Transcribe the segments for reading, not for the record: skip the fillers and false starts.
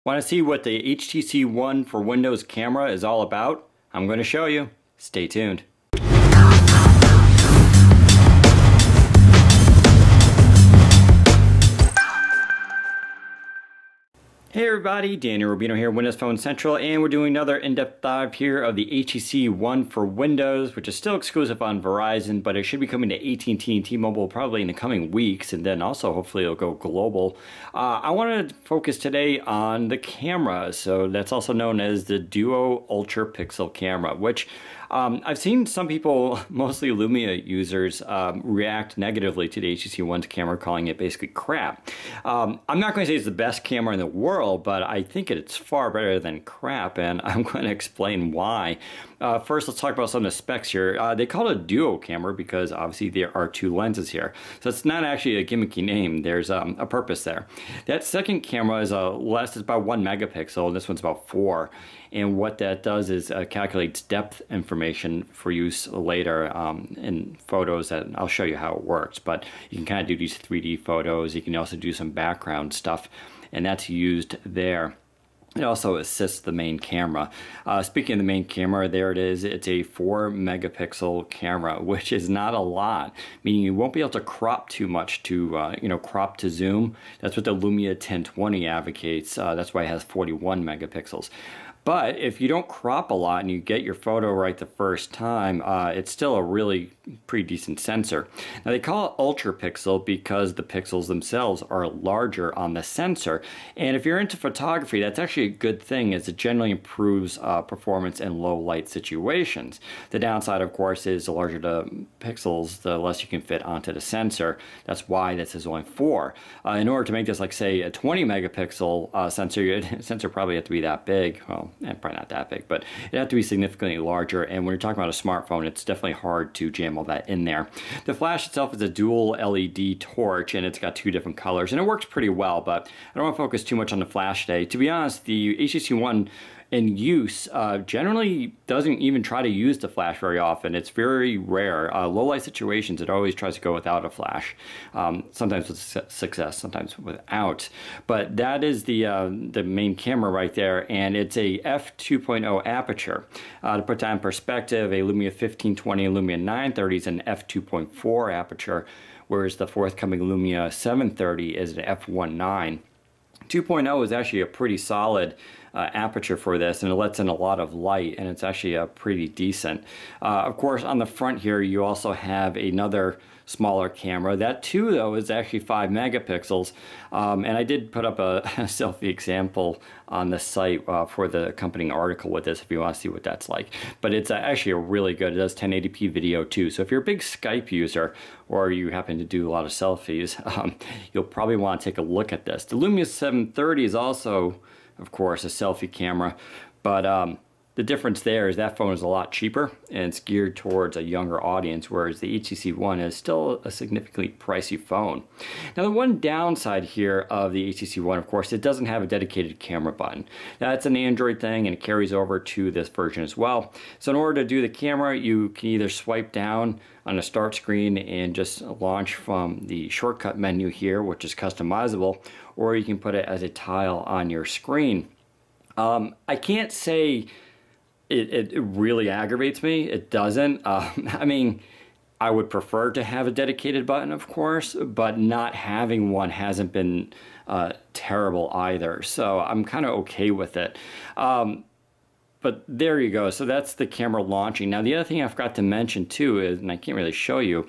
Want to see what the HTC One for Windows camera is all about? I'm going to show you. Stay tuned. Hey everybody, Daniel Rubino here, Windows Phone Central, and we're doing another in-depth dive here of the HTC One for Windows, which is still exclusive on Verizon, but it should be coming to AT&T and T-Mobile probably in the coming weeks, and then also hopefully it'll go global. I wanted to focus today on the camera, so that's also known as the Duo Ultrapixel camera, which I've seen some people, mostly Lumia users, react negatively to the HTC One's camera, calling it basically crap. I'm not going to say it's the best camera in the world, but I think it's far better than crap, and I'm going to explain why. First, let's talk about some of the specs here. They call it a duo camera because obviously there are two lenses here. So it's not actually a gimmicky name. There's a purpose there. That second camera is it's about 1 megapixel, and this one's about 4. And what that does is calculates depth information for use later in photos that I'll show you how it works. But you can kind of do these 3D photos. You can also do some background stuff, and that's used there. It also assists the main camera. Speaking of the main camera, there it is. It's a 4 megapixel camera, which is not a lot, meaning you won't be able to crop too much to, crop to zoom. That's what the Lumia 1020 advocates. That's why it has 41 megapixels. But if you don't crop a lot and you get your photo right the first time, it's still a really pretty decent sensor. Now they call it ultrapixel because the pixels themselves are larger on the sensor. And if you're into photography, that's actually a good thing as it generally improves performance in low light situations. The downside, of course, is the larger the pixels, the less you can fit onto the sensor. That's why this is only 4. In order to make this, like say, a 20 megapixel sensor probably have to be that big. Well, probably not that big, but it had to be significantly larger, and when you're talking about a smartphone, it's definitely hard to jam all that in there. The flash itself is a dual LED torch, and it's got 2 different colors, and it works pretty well, but I don't want to focus too much on the flash today. To be honest, the HTC One in use generally doesn't even try to use the flash very often. It's very rare. Low light situations, it always tries to go without a flash. Sometimes with success, sometimes without. But that is the main camera right there, and it's a f2.0 aperture. To put that in perspective, a Lumia 1520 and Lumia 930 is an f2.4 aperture, whereas the forthcoming Lumia 730 is an f1.9. 2.0 is actually a pretty solid aperture for this, and it lets in a lot of light, and it's actually pretty decent. Of course, on the front here you also have another smaller camera. That too, though, is actually 5 megapixels, and I did put up a selfie example on the site for the accompanying article with this if you want to see what that's like. But it's actually a really good, it does 1080p video too, so if you're a big Skype user or you happen to do a lot of selfies, you'll probably want to take a look at this. The Lumia 730 is also, of course, a selfie camera, but the difference there is that phone is a lot cheaper and it's geared towards a younger audience, whereas the HTC One is still a significantly pricey phone. Now, the one downside here of the HTC One, of course, it doesn't have a dedicated camera button. That's an Android thing, and it carries over to this version as well. So in order to do the camera, you can either swipe down on the start screen and just launch from the shortcut menu here, which is customizable, or you can put it as a tile on your screen. I can't say it really aggravates me. It doesn't. I mean, I would prefer to have a dedicated button, of course, but not having one hasn't been terrible either. So I'm kind of okay with it. But there you go. So that's the camera launching. Now, the other thing I forgot to mention too is, and I can't really show you,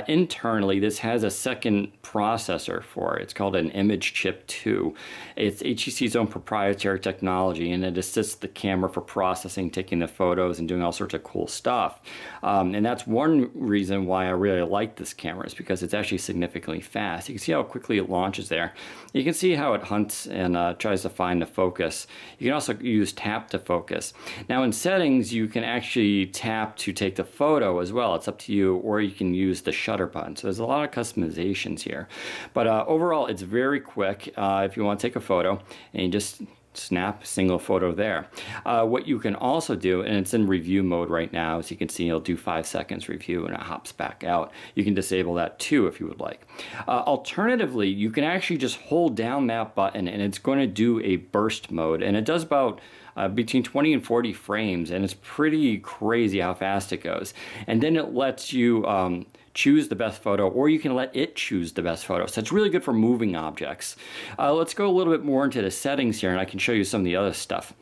internally this has a second processor for it. It's called an image chip 2. It's HTC's own proprietary technology, and it assists the camera for processing, taking the photos, and doing all sorts of cool stuff. And that's one reason why I really like this camera, is because it's actually significantly fast. You can see how quickly it launches there. You can see how it hunts and tries to find the focus. You can also use tap to focus. Now in settings, you can actually tap to take the photo as well. It's up to you, or you can use the shutter button. So there's a lot of customizations here. But overall, it's very quick if you want to take a photo, and you just snap single photo there. What you can also do, and it's in review mode right now, as you can see, it'll do 5 seconds review and it hops back out. You can disable that too if you would like. Alternatively, you can actually just hold down that button and it's going to do a burst mode, and it does about between 20 and 40 frames, and it's pretty crazy how fast it goes. And then it lets you choose the best photo, or you can let it choose the best photo. So it's really good for moving objects. Let's go a little bit more into the settings here, and I can show you some of the other stuff.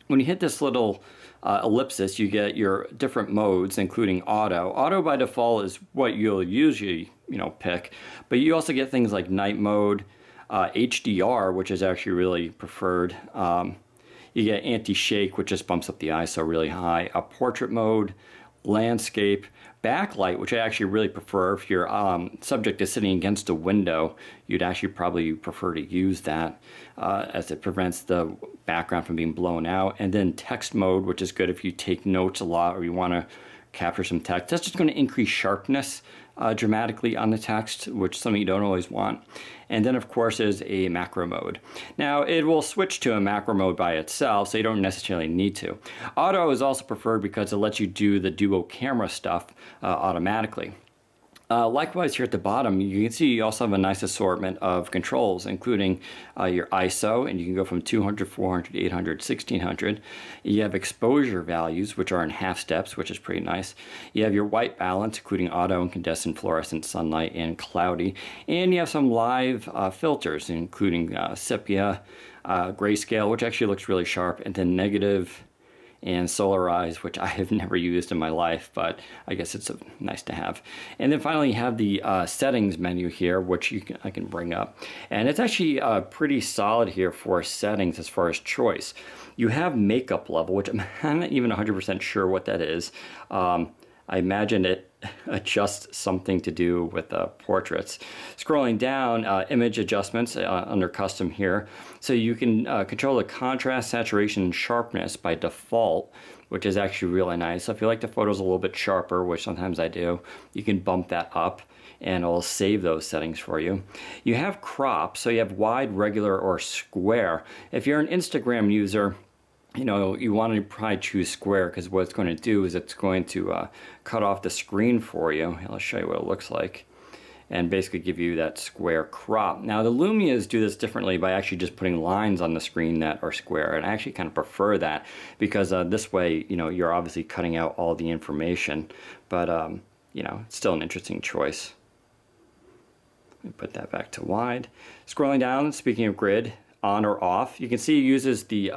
When you hit this little ellipsis, you get your different modes, including auto. Auto by default is what you'll usually, pick, but you also get things like night mode, HDR, which is actually really preferred. You get anti-shake, which just bumps up the ISO really high. A portrait mode, landscape, backlight, which I actually really prefer. If your subject is sitting against a window, you'd actually probably prefer to use that as it prevents the background from being blown out. And then text mode, which is good if you take notes a lot or you want to capture some text. That's just going to increase sharpness dramatically on the text, which is something you don't always want. And then of course is a macro mode. Now it will switch to a macro mode by itself, so you don't necessarily need to. Auto is also preferred because it lets you do the duo camera stuff automatically. Likewise, here at the bottom, you can see you also have a nice assortment of controls, including your ISO, and you can go from 200, 400, 800, 1600. You have exposure values, which are in half steps, which is pretty nice. You have your white balance, including auto, incandescent, fluorescent, sunlight, and cloudy. And you have some live filters, including sepia, grayscale, which actually looks really sharp, and then negative, and solarize, which I have never used in my life, but I guess it's nice to have. And then finally you have the settings menu here, which I can bring up. And it's actually pretty solid here for settings as far as choice. You have makeup level, which I'm not even 100% sure what that is. I imagine it adjusts something to do with portraits. Scrolling down, image adjustments under custom here. So you can control the contrast, saturation, and sharpness by default, which is actually really nice. So if you like the photos a little bit sharper, which sometimes I do, you can bump that up and it'll save those settings for you. You have crop, so you have wide, regular, or square. If you're an Instagram user, you want to probably choose square, because what it's going to do is it's going to cut off the screen for you. I'll show you what it looks like, and basically give you that square crop. Now the Lumias do this differently by actually just putting lines on the screen that are square, and I actually kind of prefer that, because this way, you're obviously cutting out all the information, but it's still an interesting choice. Let me put that back to wide. Scrolling down, speaking of grid, on or off, you can see it uses the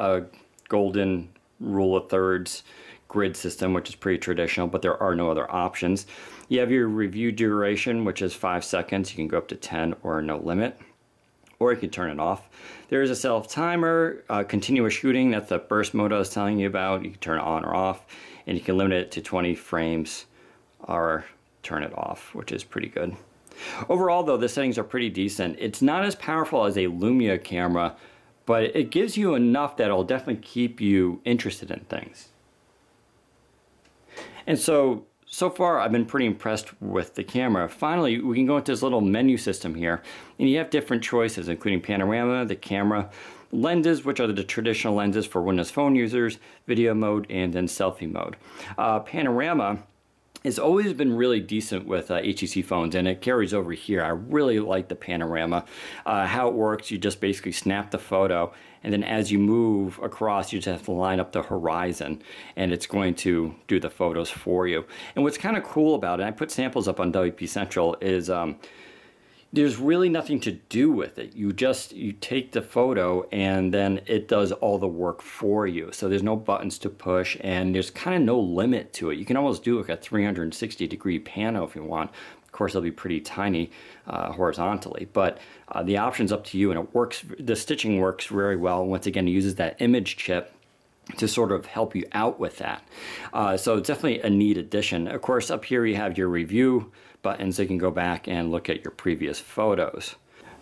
golden rule of thirds grid system, which is pretty traditional, but there are no other options. You have your review duration, which is 5 seconds. You can go up to 10 or no limit, or you can turn it off. There is a self timer, continuous shooting, that's the burst mode I was telling you about. You can turn it on or off, and you can limit it to 20 frames or turn it off, which is pretty good. Overall though, the settings are pretty decent. It's not as powerful as a Lumia camera, but it gives you enough that it'll definitely keep you interested in things. And so far I've been pretty impressed with the camera. Finally, we can go into this little menu system here, and you have different choices, including panorama, the camera, lenses, which are the traditional lenses for Windows Phone users, video mode, and then selfie mode. Panorama has always been really decent with HTC phones, and it carries over here. I really like the panorama. How it works, you just basically snap the photo, and then as you move across, you just have to line up the horizon, and it's going to do the photos for you. And what's kind of cool about it, I put samples up on WP Central, is there's really nothing to do with it. You take the photo and then it does all the work for you. So there's no buttons to push, and there's kind of no limit to it. You can almost do like a 360-degree pano if you want. Of course, it'll be pretty tiny horizontally, but the option's up to you, and it works. The stitching works very well. Once again, it uses that image chip to sort of help you out with that. So it's definitely a neat addition. Of course, up here you have your review buttons, so you can go back and look at your previous photos.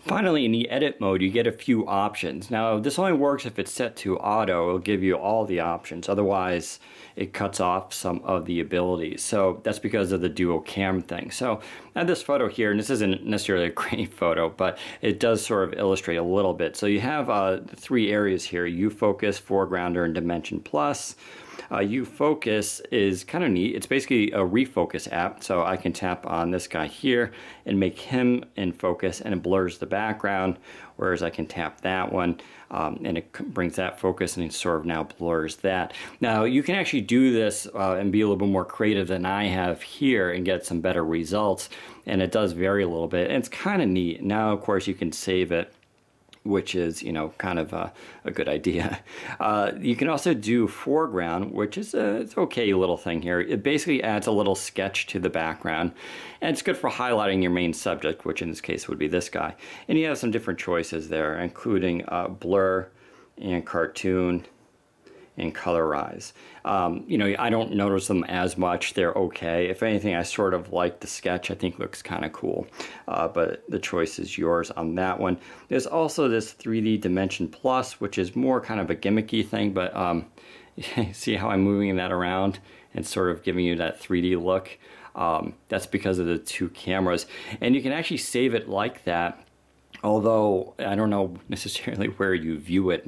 Finally, in the edit mode, you get a few options. Now, this only works if it's set to auto. It'll give you all the options. Otherwise, it cuts off some of the abilities. So that's because of the dual cam thing. So I have this photo here, and this isn't necessarily a great photo, but it does sort of illustrate a little bit. So you have 3 areas here: U-Focus, Foregrounder, and Dimension Plus. U-Focus is kind of neat. It's basically a refocus app, so I can tap on this guy here and make him in focus, and it blurs the background, whereas I can tap that one and it brings that focus and it sort of now blurs that. Now you can actually do this and be a little bit more creative than I have here and get some better results, and it does vary a little bit, and it's kind of neat. Now of course you can save it, which is, you know, kind of a good idea. You can also do foreground, which is it's okay little thing here. It basically adds a little sketch to the background, and it's good for highlighting your main subject, which in this case would be this guy. And you have some different choices there, including blur and cartoon and colorize. You know, I don't notice them as much. They're okay. If anything, I sort of like the sketch. I think looks kind of cool, but the choice is yours on that one. There's also this 3D Dimension Plus, which is more kind of a gimmicky thing, but see how I'm moving that around and sort of giving you that 3D look? That's because of the 2 cameras, and you can actually save it like that. Although I don't know necessarily where you view it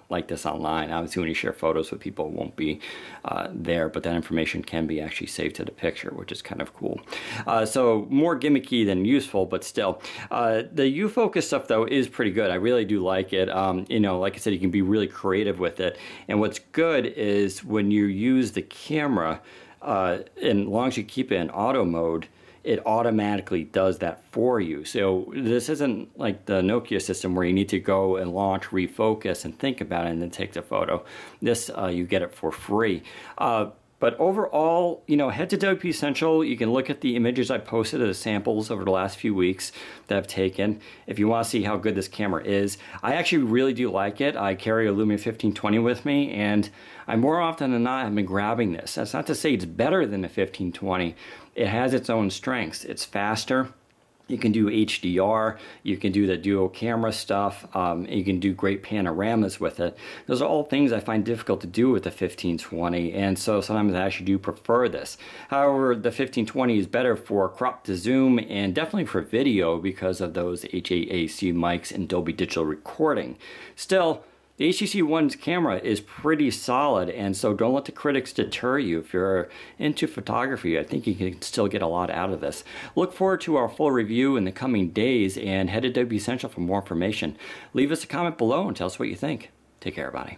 like this online. Obviously when you share photos with people, it won't be there, but that information can be actually saved to the picture, which is kind of cool. So more gimmicky than useful, but still. The U-Focus stuff though is pretty good. I really do like it. You know, like I said, you can be really creative with it. And what's good is when you use the camera, and as long as you keep it in auto mode, it automatically does that for you. So this isn't like the Nokia system where you need to go and launch refocus and think about it and then take the photo. This, you get it for free. But overall, you know, head to WP Central. You can look at the images I posted as samples over the last few weeks that I've taken. If you want to see how good this camera is, I actually really do like it. I carry a Lumia 1520 with me, and I more often than not have been grabbing this. That's not to say it's better than the 1520. It has its own strengths. It's faster. You can do HDR, you can do the dual camera stuff, you can do great panoramas with it. Those are all things I find difficult to do with the 1520, and so sometimes I actually do prefer this. However, the 1520 is better for crop to zoom and definitely for video because of those HAAC mics and Dolby Digital recording. Still, the HTC One's camera is pretty solid, and so don't let the critics deter you. If you're into photography, I think you can still get a lot out of this. Look forward to our full review in the coming days, and head to WP Central for more information. Leave us a comment below and tell us what you think. Take care, everybody.